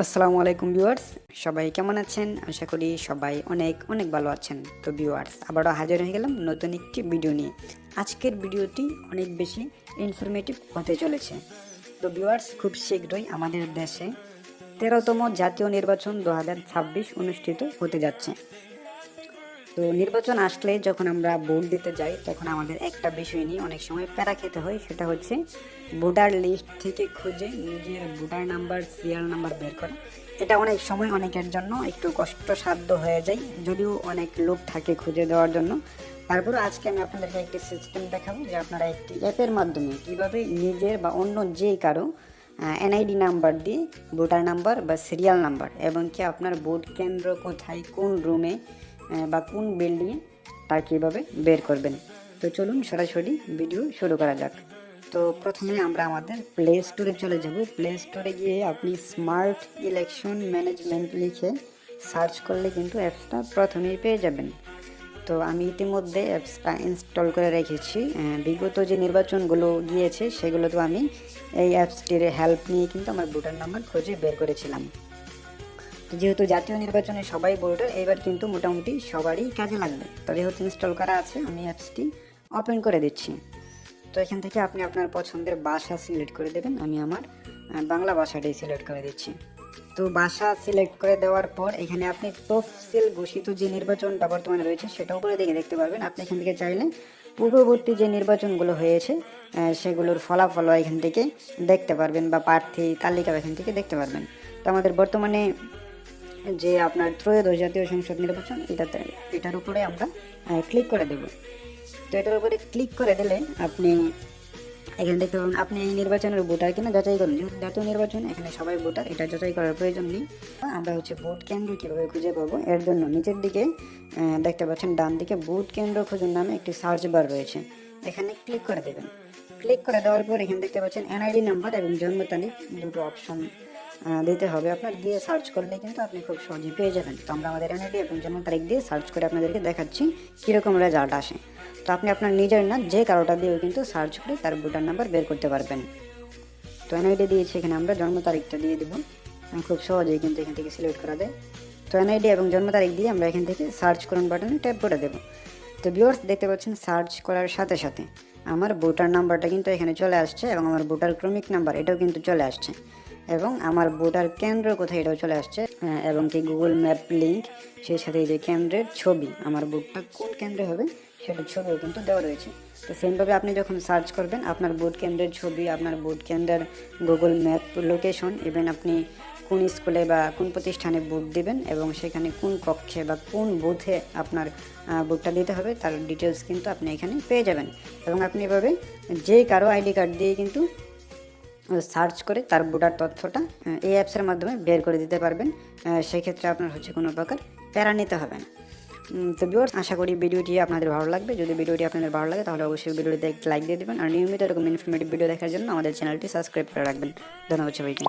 আসসালামু আলাইকুম ভিউয়ার্স, সবাই কেমন আছেন? আশা করি সবাই অনেক অনেক ভালো আছেন। তো ভিউয়ার্স, আবারও হাজির হয়ে গেলাম নতুন একটি ভিডিও নিয়ে। আজকের ভিডিওটি অনেক বেশি ইনফরমেটিভ হতে চলেছে। তো ভিউয়ার্স, খুব শীঘ্রই আমাদের দেশে 13তম জাতীয় নির্বাচন 2026 অনুষ্ঠিত হতে যাচ্ছে। তো নির্বাচন আসলে যখন আমরা ভোট দিতে যাই তখন আমাদের একটা বিষয় নিয়ে অনেক সময় প্যারা খেতে হয়, সেটা হচ্ছে ভোটার লিস্ট থেকে খুঁজে নিজের ভোটার নাম্বার, সিরিয়াল নাম্বার বের করা। এটা অনেক সময় অনেকের জন্য একটু কষ্টসাধ্য হয়ে যায়, যদিও অনেক লোক থাকে খুঁজে দেওয়ার জন্য। তারপরে আজকে আমি আপনাদেরকে একটি সিস্টেম দেখাবো যে আপনারা একটি অ্যাপের মাধ্যমে কীভাবে নিজের বা অন্য যে কারো এনআইডি নাম্বার দিয়ে ভোটার নাম্বার বা সিরিয়াল নাম্বার এবং কি আপনার ভোট কেন্দ্র কোথায়, কোন রুমে বা কোন বিল্ডিংয়ে তা কীভাবে বের করবেন। তো চলুন সরাসরি ভিডিও শুরু করা যাক। তো প্রথমে আমরা আমাদের প্লে স্টোরে চলে যাব। প্লে স্টোরে গিয়ে আপনি স্মার্ট ইলেকশন ম্যানেজমেন্ট লিখে সার্চ করলে কিন্তু অ্যাপসটা প্রথমেই পেয়ে যাবেন। তো আমি ইতিমধ্যে অ্যাপসটা ইনস্টল করে রেখেছি। বিগত যে নির্বাচনগুলো গিয়েছে সেগুলো তো আমি এই অ্যাপসটির হেল্প নিয়ে কিন্তু আমার ভোটার নাম্বার খুঁজে বের করেছিলাম। তো যেহেতু জাতীয় নির্বাচনে সবাই ভোটার, এবার কিন্তু মোটামুটি সবারই কাজে লাগবে। তো যেহেতু ইনস্টল করা আছে, আমি অ্যাপসটি ওপেন করে দিচ্ছি। তো এখান থেকে আপনি আপনার পছন্দের ভাষা সিলেক্ট করে দেবেন। আমি আমার বাংলা ভাষাটাই সিলেক্ট করে দিচ্ছি। তো ভাষা সিলেক্ট করে দেওয়ার পর এখানে আপনি তফসিল ঘোষিত যে নির্বাচনটা বর্তমানে রয়েছে সেটা উপরে দিকে দেখতে পারবেন। আপনি এখান থেকে চাইলে পূর্ববর্তী যে নির্বাচনগুলো হয়েছে সেগুলোর ফলাফলও এখান থেকে দেখতে পারবেন, বা প্রার্থী তালিকাও এখান থেকে দেখতে পারবেন। তো আমাদের বর্তমানে যে আপনার ত্রয়োদশ জাতীয় সংসদ নির্বাচন, এটার উপরে আমরা ক্লিক করে দেব। তো এটার উপরে ক্লিক করে দিলে আপনি এখানে দেখতে পাবেন আপনি এই নির্বাচনের ভোটার কিনা যাচাই করুন। যেহেতু জাতীয় নির্বাচন, এখানে সবাই ভোটার, এটা যাচাই করার প্রয়োজন নেই। আমরা হচ্ছে ভোট কেন্দ্র কীভাবে খুঁজে পাবো, এর জন্য নিচের দিকে দেখতে পাচ্ছেন ডান দিকে ভোট কেন্দ্র খুঁজুন নামে একটি সার্চ বার রয়েছে, এখানে ক্লিক করে দেবেন। ক্লিক করে দেওয়ার পর এখানে দেখতে পাচ্ছেন এনআইডি নাম্বার এবং জন্ম তারিখ দুটো অপশন দিতে হবে আপনার। দিয়ে সার্চ করলে কিন্তু আপনি খুব সহজেই পেয়ে যাবেন। তো আমরা আমাদের এনআইডি এবং জন্ম তারিখ দিয়ে সার্চ করে আপনাদেরকে দেখাচ্ছি কীরকম রেজাল্ট আসে। তো আপনি আপনার নিজের না যে কারোটা দিয়েও কিন্তু সার্চ করে তার ভোটার নাম্বার বের করতে পারবেন। তো এনআইডি দিয়েছি, এখানে আমরা জন্ম তারিখটা দিয়ে দেবো। খুব সহজেই কিন্তু এখান থেকে সিলেক্ট করা যায়। তো এনআইডি এবং জন্ম তারিখ দিয়ে আমরা এখান থেকে সার্চ করুন বাটনে ট্যাপ করে দেবো। তো ভিউয়ার্স, দেখতে পাচ্ছেন সার্চ করার সাথে সাথে আমার ভোটার নাম্বারটা কিন্তু এখানে চলে আসছে এবং আমার ভোটার ক্রমিক নাম্বার এটাও কিন্তু চলে আসছে, এবং আমার ভোটার কেন্দ্র কোথায় এটাও চলে আসছে, এবং কি গুগল ম্যাপ লিঙ্ক, সেই সাথে এই যে কেন্দ্রের ছবি, আমার ভোটটা কোন কেন্দ্রে হবে সেটার ছবিও কিন্তু দেওয়া রয়েছে। তো সেমভাবে আপনি যখন সার্চ করবেন আপনার ভোট কেন্দ্রের ছবি, আপনার ভোট কেন্দ্রের গুগল ম্যাপ লোকেশন, ইভেন আপনি কোন স্কুলে বা কোন প্রতিষ্ঠানে ভোট দেবেন এবং সেখানে কোন কক্ষে বা কোন বুথে আপনার ভোটটা দিতে হবে তার ডিটেলস কিন্তু আপনি এখানে পেয়ে যাবেন। এবং আপনি এভাবে যে কারো আইডি কার্ড দিয়ে কিন্তু সার্চ করে তার ভোটার তথ্যটা এই অ্যাপসের মাধ্যমে বের করে দিতে পারবেন। সেক্ষেত্রে আপনার হচ্ছে কোনো প্রকার প্যারা নিতে হবে না। তো ভিউয়ার্স, আশা করি ভিডিওটি আপনাদের ভালো লাগবে। যদি ভিডিওটি আপনাদের ভালো লাগে তাহলে অবশ্যই ভিডিওটিতে একটা লাইক দিয়ে দেবেন, আর নিয়মিত এরকম ইনফরমেটিভ ভিডিও দেখার জন্য আমাদের চ্যানেলটি সাবস্ক্রাইব করে রাখবেন। ধন্যবাদ সবাইকে।